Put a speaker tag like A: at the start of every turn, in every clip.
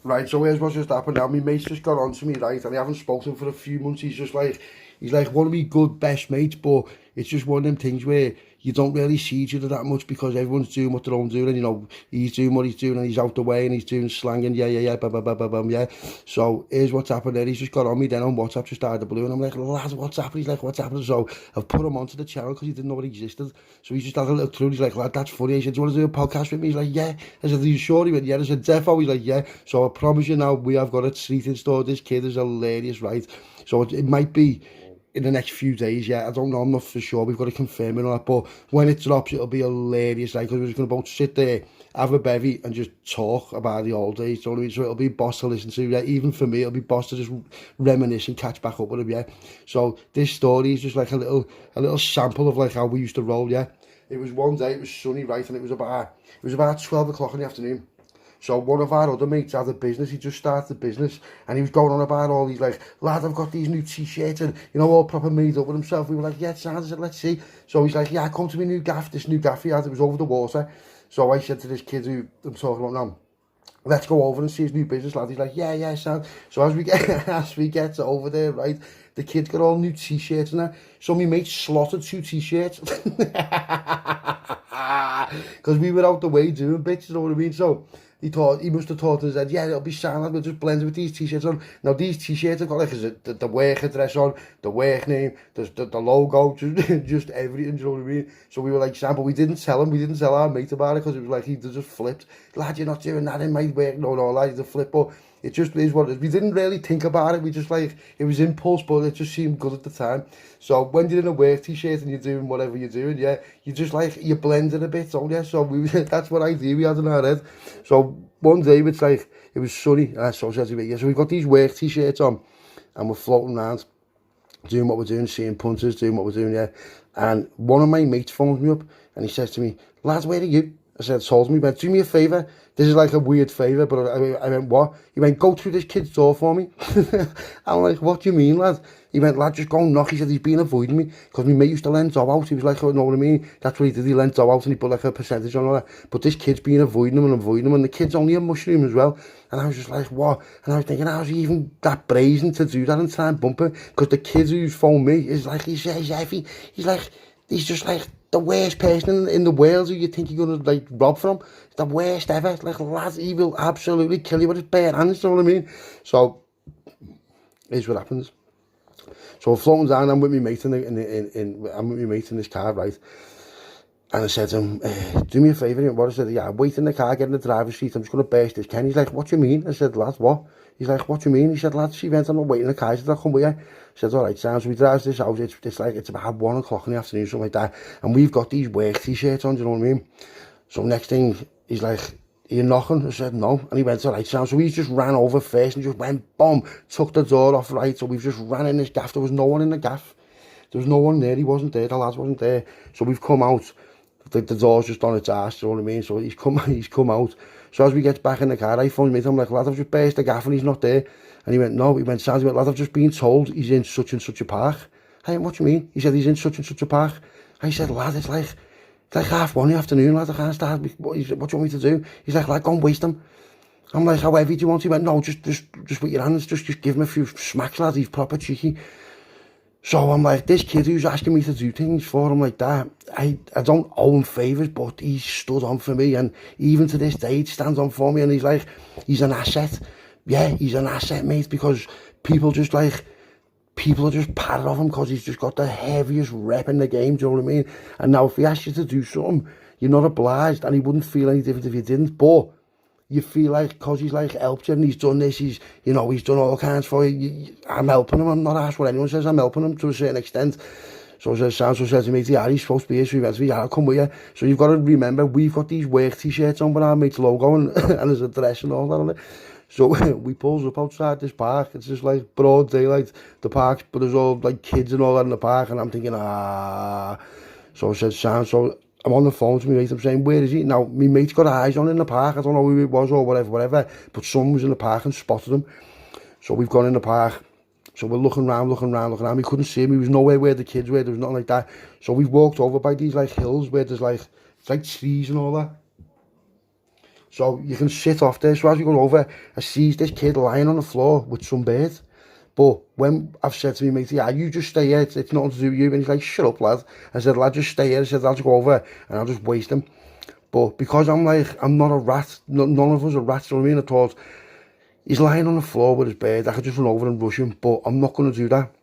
A: Right, so here's what's just happened now. My mate's just got on to me, right, and I haven't spoken for a few months. He's like one of my good best mates, but it's just one of them things where you don't really see each other that much because everyone's doing what they're own doing, and you know, he's doing what he's doing, and he's out the way, and he's doing slang, and yeah, blah, blah, blah, blah, blah, yeah. So here's what's happened there. He's just got on me then on WhatsApp, just out of the blue, and I'm like, lad, what's happening? He's like, what's happening? So I've put him onto the channel because he didn't know it existed. So he's just had a look through. He's like, lad, that's funny. I said, do you want to do a podcast with me? He's like, yeah. I said, are you sure? He went, yeah. I said, defo. He's like, yeah. So I promise you now, we have got a treat in store. This kid is hilarious, right? So it might be in the next few days, yeah. I don't know, I'm not for sure. We've got to confirm it or not. But when it drops, it'll be hilarious, right? Because we're just going to both sit there, have a bevy, and just talk about the old days. You know what I mean? So it'll be boss to listen to, yeah. Even for me, it'll be boss to just reminisce and catch back up with him, yeah. So this story is just like a little sample of like how we used to roll, yeah. It was one day, it was sunny, right, and it was about 12 o'clock in the afternoon. So one of our other mates had a business, he just started a business, and he was going on about all these, like, lad, I've got these new t-shirts, and, you know, all proper made up with himself. We were like, yeah, it sounds, let's see. So he's like, yeah, come to me this new gaff he had, it was over the water. So I said to this kid who I'm talking about now, let's go over and see his new business, lad. He's like, yeah, sound. So as we get over there, right, the kid's got all new t-shirts and that. So my mate slotted 2 t-shirts. Because we were out the way doing bits, you know what I mean? So he must have thought and said, yeah, it'll be sound, we'll just blend it with these t-shirts on. Now these t-shirts have got like the work address on, the work name, the logo, just everything, you know what I mean? So we were like, Sam, but we didn't tell our mate about it because it was like, he just flipped. Lad, you're not doing that in my work. No, lad, he's a flip. But it just is what it is. We didn't really think about it. We just like, it was impulse, but it just seemed good at the time. So when you're in a work t-shirt and you're doing whatever you're doing, yeah, you just like, you blend it a bit, don't you? So that's what we had in our head. So one day it's like, it was sunny, and I said to me, yeah, so we've got these work t-shirts on, and we're floating around, doing what we're doing, seeing punters, doing what we're doing, yeah. And one of my mates phones me up, and he says to me, lads, where are you? I said, told me, he went, do me a favour. This is like a weird favour, but I went, what? He went, go through this kid's door for me. I'm like, what do you mean, lad? He went, lad, just go and knock. He said, he's been avoiding me, because my mate used to lend dough out. He was like, oh, know what I mean? That's what he did, he lent dough out, and he put like a percentage on all that. But this kid's been avoiding him, and the kid's only a mushroom as well. And I was just like, what? And I was thinking, how's he even that brazen to do that and try and bump him? Because the kid who's phoned me is like, he's heavy. He's just like the worst person in the world who you think you're going to like rob from. The worst ever. Like, lad, he will absolutely kill you with his bare hands, you know what I mean? So, here's what happens. So we're floating down, I'm with my mate in this car, right? And I said to him, do me a favour. He went, what? I said, yeah, I'm waiting in the car, get in the driver's seat, I'm just going to burst this can. He's like, what do you mean? I said, lad, what? He's like, what do you mean? He said, lad, she went, I'm not waiting in the car. He said, I'll come with you. I said, all right, sounds. So we drive this out, it's about 1 o'clock in the afternoon, something like that. And we've got these work t-shirts on, do you know what I mean? So next thing, he's like, are you knocking? I said, no. And he went, all right, sounds. So we just ran over first and just went, boom, took the door off, right? So we've just ran in this gaff. There was no one in the gaff. There was no one there. He wasn't there. The lads wasn't there. So we've come out. The door's just on its ass, you know what I mean? So he's come out. So as we get back in the car, I phoned me. I'm like, lad, I've just burst the gaff and he's not there. And he went, no. He went, sounds. He went, lad, I've just been told he's in such and such a park. I went, what do you mean? He said, he's in such and such a park. I said, lad, it's like 1:30 in the afternoon, lad, I can't start. What do you want me to do? He's like, lad, go and waste them. I'm like, how heavy do you want? He went, no, just with your hands, just give him a few smacks, lad, he's proper cheeky. So I'm like, this kid who's asking me to do things for him like that, I don't owe him favours, but he stood on for me, and even to this day, he stands on for me, and he's like, he's an asset. Yeah, he's an asset, mate, because people are just patted off him because he's just got the heaviest rep in the game, do you know what I mean? And now if he asks you to do something, you're not obliged, and he wouldn't feel any different if you didn't, but you feel like, because he's like helped you and he's done this, he's done all kinds for you, I'm helping him. I'm not asked what anyone says, I'm helping him to a certain extent. So Sancho says to me, yeah, he's supposed to be here, so he went to me, yeah, I'll come with you. So you've got to remember, we've got these work t-shirts on with our mate's logo and, and his address and all that on it. So we pulls up outside this park. It's just like broad daylight, the park, but there's all like kids and all that in the park, and I'm thinking, So I said, so I'm on the phone to my mate, I'm saying, where is he? Now, my mate's got eyes on in the park, I don't know who it was or whatever, but someone was in the park and spotted him. So we've gone in the park, so we're looking around, we couldn't see him, he was nowhere where the kids were, there was nothing like that. So we've walked over by these like hills where there's like, it's like trees and all that. So you can sit off there. So as we go over, I sees this kid lying on the floor with some bird. But when I've said to me, mate, yeah, you just stay here, it's nothing to do with you. And he's like, shut up, lad. I said, lad, just stay here. I said, I'll just go over and I'll just waste him. But because I'm like, I'm not a rat, none of us are rats, you know what I mean? I thought, he's lying on the floor with his bird, I could just run over and rush him, but I'm not going to do that.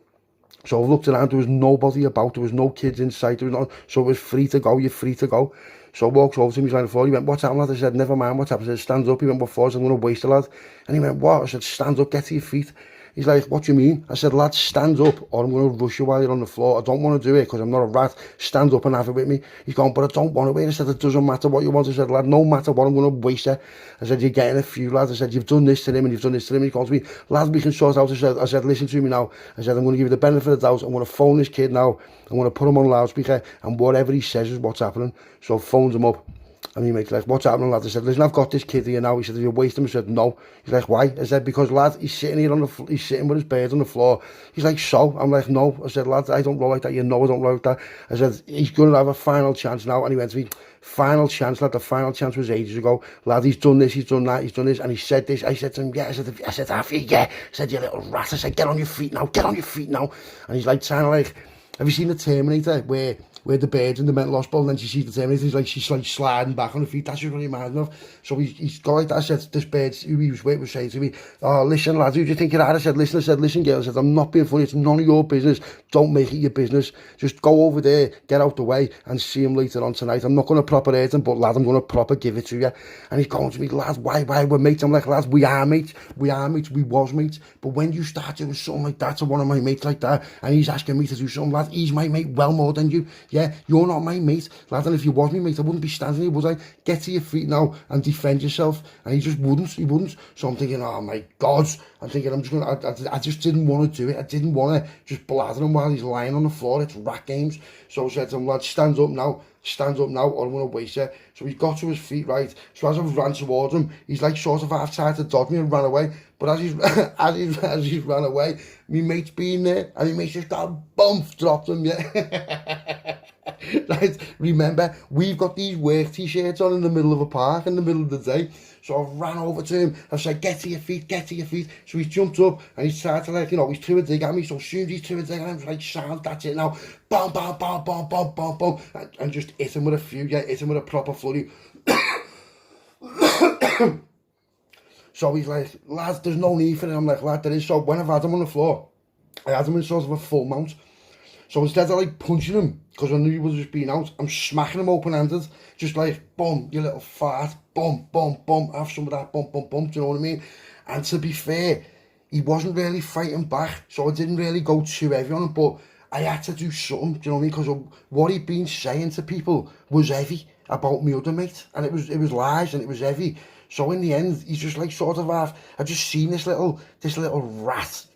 A: So I looked around, there was nobody about, there was no kids in sight, there was no, so it was free to go, you're free to go. So I walked over to him, he's lying on the floor, he went, what's happened, lad? I said, never mind what's happened. I said, stand up. He went, what for? I said, I'm going to waste a lad. And he went, what? I said, stand up, get to your feet. He's like, what do you mean? I said, lad, stand up or I'm going to rush you while you're on the floor. I don't want to do it because I'm not a rat. Stand up and have it with me. He's going, but I don't want to wait. I said, it doesn't matter what you want. I said, lad, no matter what, I'm going to waste it. I said, you're getting a few, lads. I said, you've done this to him and you've done this to him. He goes to me, lad, we can sort out. I said, listen to me now. I said, I'm going to give you the benefit of the doubt. I'm going to phone this kid now. I'm going to put him on loudspeaker and whatever he says is what's happening. So phones him up. And he makes like, what's happening, lad? I said, listen, I've got this kid here now. He said, have you wasted him? I said, no. He's like, why? I said, because, lad, he's sitting here on the he's sitting with his bird on the floor. He's like, so? I'm like, no. I said, lad, I don't roll like that. You know I don't roll like that. I said, he's going to have a final chance now. And he went to me, final chance, lad. The final chance was ages ago. Lad, he's done this, he's done that, he's done this. And he said this. I said to him, yeah. I said, have you? Yeah. I said, you little rat. I said, get on your feet now. Get on your feet now. And he's like, trying to like, have you seen the Terminator where the bird's in the mental hospital and then she sees the Terminator, she's like sliding back on her feet? That's just what he reminds me of. So he's got like that. I said, this bird who he was with was saying to me, oh, listen, lad, who do you think you are? I said, listen, girl. I said, I'm not being funny. It's none of your business. Don't make it your business. Just go over there, get out the way and see him later on tonight. I'm not going to proper hurt him, but lad, I'm going to proper give it to you. And he's going to me, lad, why we're mates? I'm like, lads, we are mates. We was mates. But when you start doing something like that to one of my mates like that, and he's asking me to do something, lad, he's my mate well more than you. Yeah, you're not my mate, lad, and if you was my mate, I wouldn't be standing here, would I? Get to your feet now and defend yourself. And he just wouldn't, So I'm thinking, oh my God. I'm thinking, I'm just going to, I just didn't want to do it. I didn't want to just blather him while he's lying on the floor. It's rat games. So I said to him, lad, stand up now, or I'm going to waste it. So he got to his feet, right? So as I ran towards him, he's like sort of half tried to dodge me and ran away. But as he's ran away, my mate's been there, and my mate's just got bump, dropped him, yeah. Right, remember, we've got these work t-shirts on in the middle of a park in the middle of the day. So I ran over to him. I said, get to your feet. So he jumped up and he started to, like, he's threw a dig at me. So as soon as he threw a dig at him, I was like, sound, that's it now. Bam, bam, bam, bam, bam, bam, bam. And just hit him with a few, hit him with a proper flurry. So he's like, lads, there's no need for it. I'm like, lad, there is. So when I've had him on the floor, I had him in sort of a full mount. So instead of like punching him, because I knew he was just being out, I'm smacking him open-handed, just like, boom, you little fart, boom, boom, boom, have some of that, boom, boom, boom, do you know what I mean? And to be fair, he wasn't really fighting back, so I didn't really go too heavy on him, but I had to do something, do you know what I mean? Because what he'd been saying to people was heavy about me other mate, and it was lies and it was heavy. So in the end, he's just like sort of I just seen this little rat's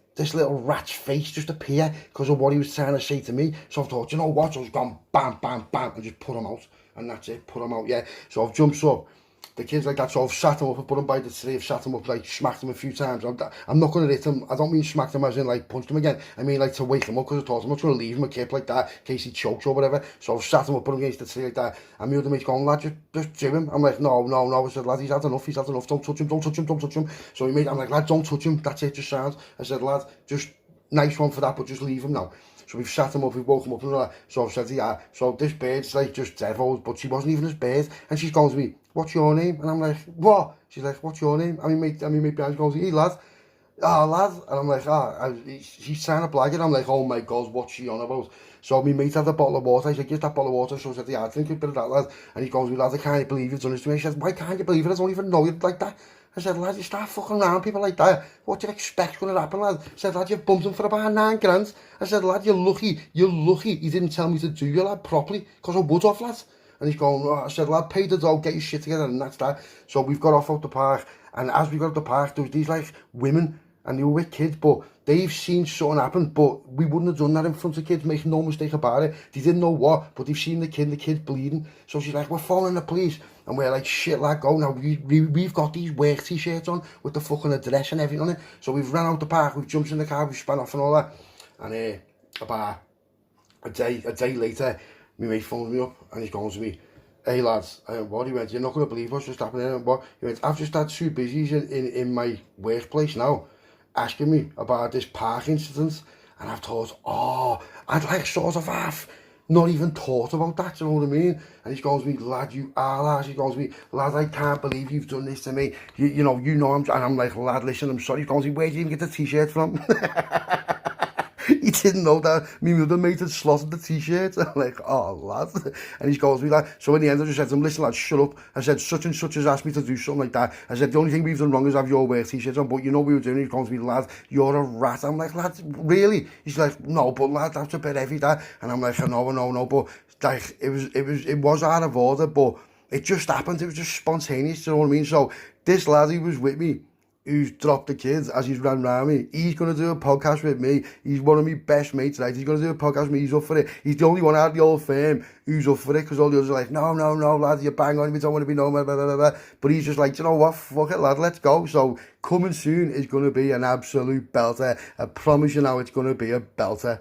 A: face just appear because of what he was trying to say to me. So I thought, you know what? So I was gone, bam, bam, bam, and just put him out. And that's it, put him out, yeah. So I've jumped up. The kid's like that, so I've sat him up, I've put him by the tree, I've sat him up, like, smacked him a few times. I'm not going to hit him. I don't mean smacked him as in, like, punched him again. I mean, like, to wake him up, because I thought I'm not going to leave him a kip like that in case he chokes or whatever. So I've sat him up, put him against the tree like that. And my other mate's going, lad, just do him. I'm like, no. I said, lad, he's had enough. Don't touch him. So I'm like, lad, don't touch him. That's it, just sound. I said, lad, just nice one for that, but just leave him now. So we've sat him up, we've woke him up and all that. So I've said, yeah, so this bird's like just devil, but she wasn't even his bird. And she's going to me, what's your name? And I'm like, what? She's like, what's your name? I mean, mate behind goes, hey, lad. Lad. And I'm like, she's trying to blag it. I'm like, oh my God, what's she on about? So my mate had a bottle of water. I said, give that bottle of water. So I said, yeah, I think a bit of that, lad. And he goes, lad, I can't believe you've done this to me. He says, why can't you believe it? I don't even know you like that. I said, lad, you start fucking around people like that. What do you expect going to happen, lad? I said, lad, you've bumped him for about 9 grand. I said, lad, you're lucky he didn't tell me to do your lad properly, because I would have, lad. And he's going, I said, lad, pay the dough, get your shit together, and that's that. So we've got off out the park, and as we got out the park, there was these, like, women, and they were with kids, but they've seen something happen, but we wouldn't have done that in front of kids, make no mistake about it. They didn't know what, but they've seen the kid's bleeding. So she's like, we're phoning the police. And we're like, shit, lad, go now. We've got these work t-shirts on with the fucking address and everything on it. So we've ran out the park, we've jumped in the car, we've spun off and all that. And about a day later, my mate phones me up and he's going to me, hey lads, what? He went, you're not going to believe what's just happening. And what? He went, I've just had two busys in my workplace now, asking me about this park incident. And I've thought, oh, I'd like sort of half not even thought about that, you know what I mean? And he's going to me, lad, you are, lad. He's going to me, lad, I can't believe you've done this to me. You know, and I'm like, lad, listen, I'm sorry. He's going to me, where did you even get the t-shirt from? He didn't know that me mother mate had slotted the t-shirt. I'm like, oh, lad. And he goes to me like, so in the end I just said to him, listen lad, shut up. I said, such and such has asked me to do something like that. I said, the only thing we've done wrong is have your work t-shirts on, but you know what we were doing? He goes to me, lad, you're a rat. I'm like, lad, really? He's like, no, but lad, that's a bit heavy, that. And I'm like, no, but like, it was out of order, but it just happened. It was just spontaneous, you know what I mean? So this lad, he was with me, who's dropped the kids as he's ran around me. He's going to do a podcast with me. He's one of my best mates, right? He's going to do a podcast with me. He's up for it. He's the only one out of the old firm who's up for it, because all the others are like, no, lad, you bang on, we don't want to be known, blah, blah, blah, blah. But he's just like, you know what, fuck it, lad, let's go. So coming soon is going to be an absolute belter. I promise you now, it's going to be a belter.